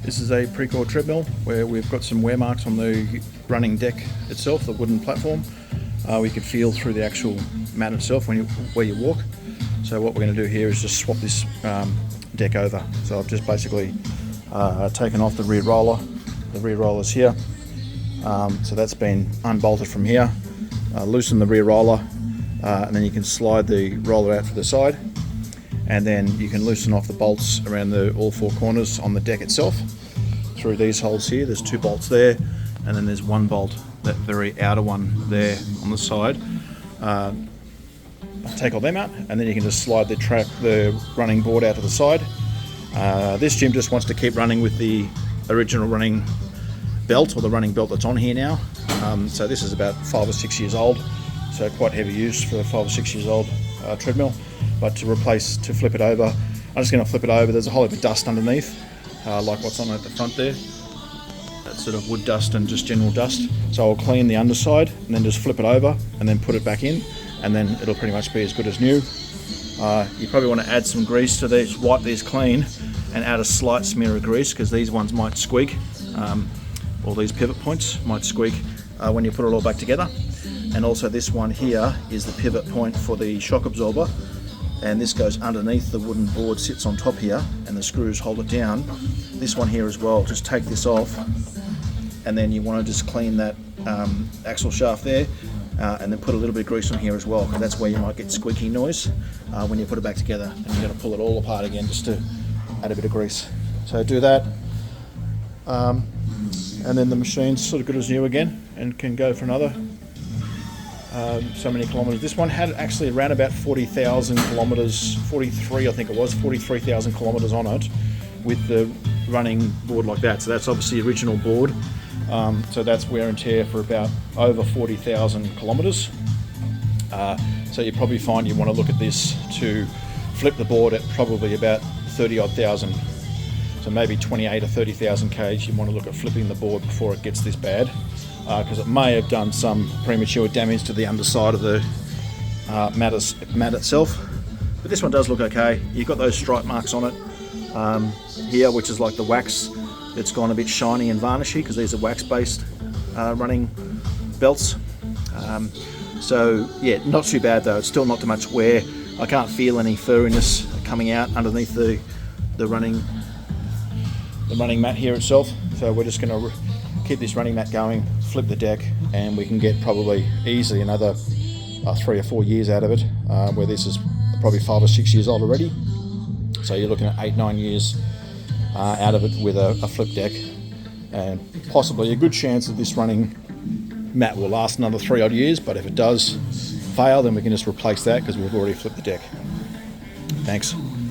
This is a Precourt treadmill where we've got some wear marks on the running deck itself, the wooden platform. We can feel through the actual mat itself where you walk. So what we're going to do here is just swap this deck over. So I've just basically taken off the rear roller. The rear roller's here. So that's been unbolted from here. Loosen the rear roller, and then you can slide the roller out to the side. And then you can loosen off the bolts around all four corners on the deck itself through these holes here. There's two bolts there, and then there's one bolt, that very outer one there on the side. Take all them out, and then you can just slide the running board out to the side. This gym just wants to keep running with the original running belt, or the running belt that's on here now. So this is about 5 or 6 years old, so quite heavy use for a 5 or 6 years old treadmill. But to flip it over, I'm just going to flip it over. There's a whole heap of dust underneath, like what's on at the front there. That's sort of wood dust and just general dust. So I'll clean the underside and then just flip it over and then put it back in, and then it'll pretty much be as good as new. You probably want to add some grease to these, wipe these clean and add a slight smear of grease, because these ones might squeak, all these pivot points might squeak when you put it all back together. And also this one here is the pivot point for the shock absorber, and this goes underneath the wooden board, sits on top here, and the screws hold it down. This one here as well, just take this off, and then you want to just clean that axle shaft there, and then put a little bit of grease on here as well, because that's where you might get squeaky noise when you put it back together, and you're going to pull it all apart again just to add a bit of grease. So do that, and then the machine's sort of good as new again and can go for another so many kilometres. This one had actually around about 40,000 kilometres, 43 I think it was, 43,000 kilometres on it with the running board like that. So that's obviously the original board. So that's wear and tear for about over 40,000 kilometres. So you probably find you want to look at this to flip the board at probably about 30 odd thousand. So maybe 28 or 30,000 k's you want to look at flipping the board before it gets this bad, because it may have done some premature damage to the underside of the mat itself. But this one does look okay. You've got those stripe marks on it here, which is like the wax that's gone a bit shiny and varnishy, because these are wax-based running belts. So yeah, not too bad though. It's still not too much wear. I can't feel any furriness coming out underneath the running mat here itself. So we're just going to keep this running mat going, flip the deck, and we can get probably easily another 3 or 4 years out of it, where this is probably 5 or 6 years old already. So you're looking at 8-9 years out of it with a flip deck, and possibly a good chance that this running mat will last another 3 odd years. But if it does fail, then we can just replace that, because we've already flipped the deck. Thanks.